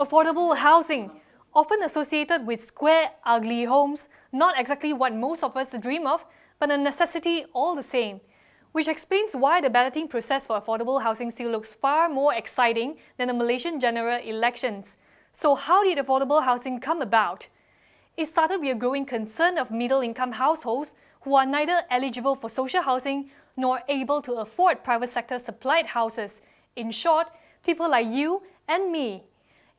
Affordable housing, often associated with square, ugly homes, not exactly what most of us dream of, but a necessity all the same. Which explains why the balloting process for affordable housing still looks far more exciting than the Malaysian general elections. So how did affordable housing come about? It started with a growing concern of middle-income households who are neither eligible for social housing nor able to afford private sector supplied houses. In short, people like you and me.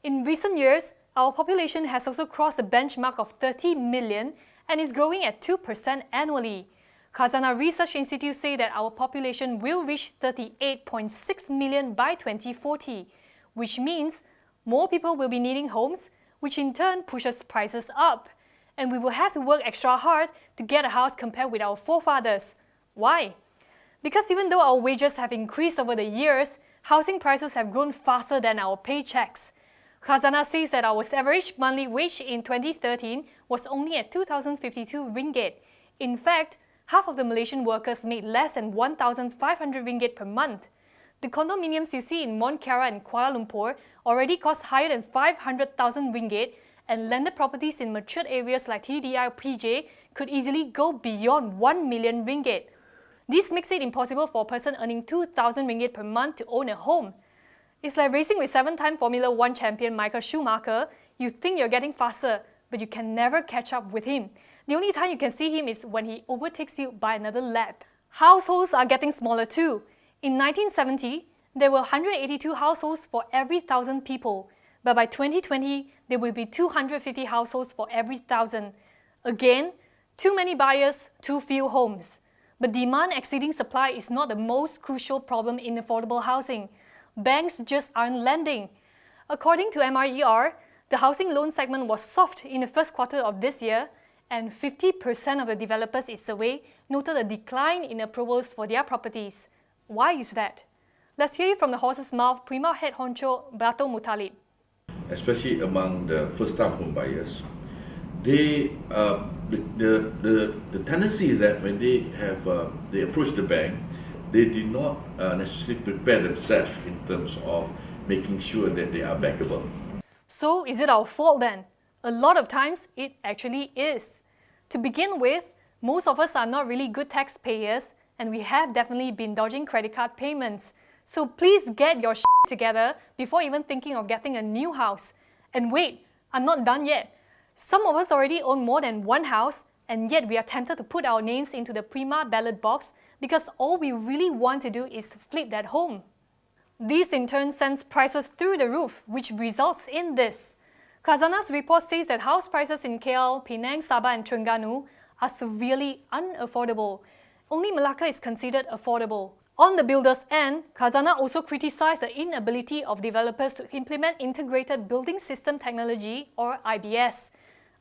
In recent years, our population has also crossed the benchmark of 30 million and is growing at 2% annually. Khazanah Research Institute say that our population will reach 38.6 million by 2040, which means more people will be needing homes, which in turn pushes prices up. And we will have to work extra hard to get a house compared with our forefathers. Why? Because even though our wages have increased over the years, housing prices have grown faster than our paychecks. Khazanah says that our average monthly wage in 2013 was only at 2,052 ringgit. In fact, half of the Malaysian workers made less than 1,500 ringgit per month. The condominiums you see in Mont Kiara and Kuala Lumpur already cost higher than 500,000 ringgit, and landed properties in matured areas like TDI or PJ could easily go beyond 1 million ringgit. This makes it impossible for a person earning 2,000 ringgit per month to own a home. It's like racing with 7-time Formula 1 champion Michael Schumacher. You think you're getting faster, but you can never catch up with him. The only time you can see him is when he overtakes you by another lap. Households are getting smaller too. In 1970, there were 182 households for every 1,000 people. But by 2020, there will be 250 households for every 1,000. Again, too many buyers, too few homes. But demand exceeding supply is not the most crucial problem in affordable housing. Banks just aren't lending. According to MRER, the housing loan segment was soft in the first quarter of this year, and 50% of the developers it surveyed noted a decline in approvals for their properties. Why is that? Let's hear it from the horse's mouth, Prima head honcho Dato' Muttalib. Especially among the first-time home buyers, the tendency is that when they approach the bank, they did not necessarily prepare themselves in terms of making sure that they are bankable. So is it our fault then? A lot of times it actually is. To begin with, most of us are not really good taxpayers, and we have definitely been dodging credit card payments. So please get your shit together before even thinking of getting a new house. And wait, I'm not done yet. Some of us already own more than one house, and yet we are tempted to put our names into the Prima ballot box because all we really want to do is flip that home. This in turn sends prices through the roof, which results in this. Khazanah's report says that house prices in KL, Penang, Sabah and Terengganu are severely unaffordable. Only Malacca is considered affordable. On the builder's end, Khazanah also criticized the inability of developers to implement Integrated Building System Technology, or IBS.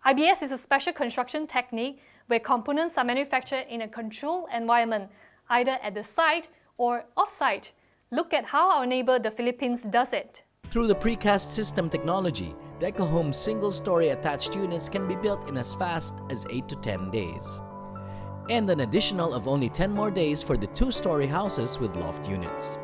IBS is a special construction technique where components are manufactured in a controlled environment, either at the site or off-site. Look at how our neighbor, the Philippines, does it. Through the precast system technology, Deco Home's single-story attached units can be built in as fast as 8 to 10 days. And an additional of only 10 more days for the 2-story houses with loft units.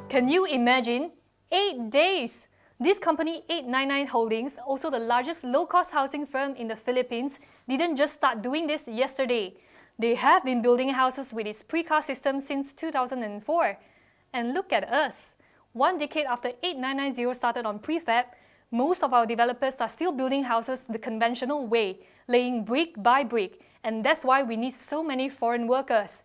Can you imagine? 8 days! This company 899 Holdings, also the largest low-cost housing firm in the Philippines, didn't just start doing this yesterday. They have been building houses with its precast system since 2004. And look at us. 1 decade after 8990 started on prefab, most of our developers are still building houses the conventional way, laying brick by brick, and that's why we need so many foreign workers.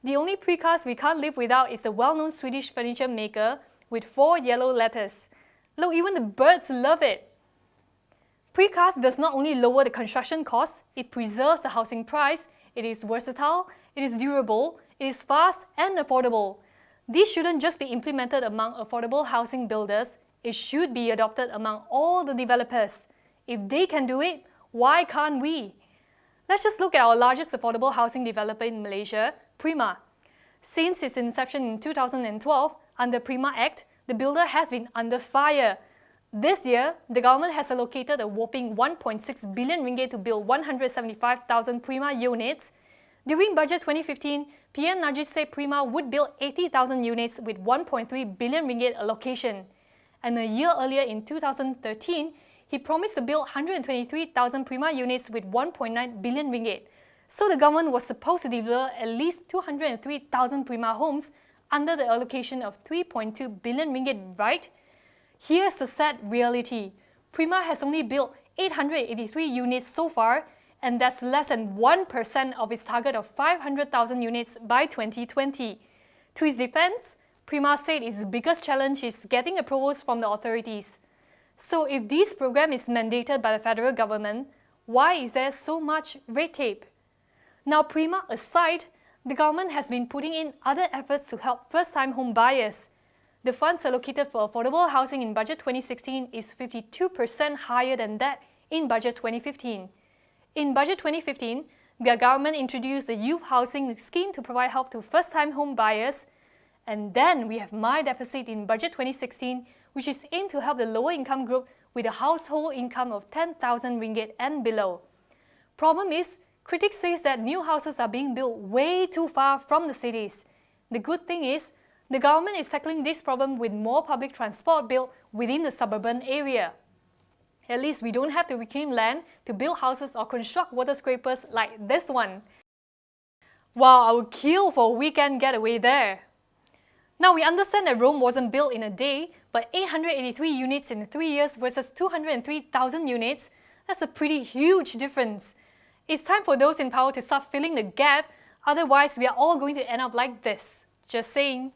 The only precast we can't live without is a well-known Swedish furniture maker with 4 yellow letters. Look, even the birds love it. Precast does not only lower the construction costs, it preserves the housing price, it is versatile, it is durable, it is fast and affordable. This shouldn't just be implemented among affordable housing builders, it should be adopted among all the developers. If they can do it, why can't we? Let's just look at our largest affordable housing developer in Malaysia, Prima. Since its inception in 2012, under Prima Act, the builder has been under fire. This year, the government has allocated a whopping 1.6 billion ringgit to build 175,000 Prima units. During Budget 2015, PM Najib said Prima would build 80,000 units with 1.3 billion ringgit allocation. and a year earlier in 2013, he promised to build 123,000 Prima units with 1.9 billion ringgit. So the government was supposed to deliver at least 203,000 Prima homes under the allocation of 3.2 billion ringgit, right? Here's the sad reality. Prima has only built 883 units so far, and that's less than 1% of its target of 500,000 units by 2020. To his defense, Prima said its biggest challenge is getting approvals from the authorities. So if this program is mandated by the federal government, why is there so much red tape? Now, Prima aside, the government has been putting in other efforts to help first-time home buyers. The funds allocated for affordable housing in Budget 2016 is 52% higher than that in Budget 2015. In Budget 2015, the government introduced the Youth Housing Scheme to provide help to first-time home buyers. And then we have My Deficit in Budget 2016, which is aimed to help the lower income group with a household income of 10,000 ringgit and below. Problem is, critics say that new houses are being built way too far from the cities. The good thing is, the government is tackling this problem with more public transport built within the suburban area. At least we don't have to reclaim land to build houses or construct water scrapers like this one. Wow, I would kill for a weekend getaway there. Now we understand that Rome wasn't built in a day, but 883 units in 3 years versus 203,000 units, that's a pretty huge difference. It's time for those in power to start filling the gap, otherwise we are all going to end up like this. Just saying.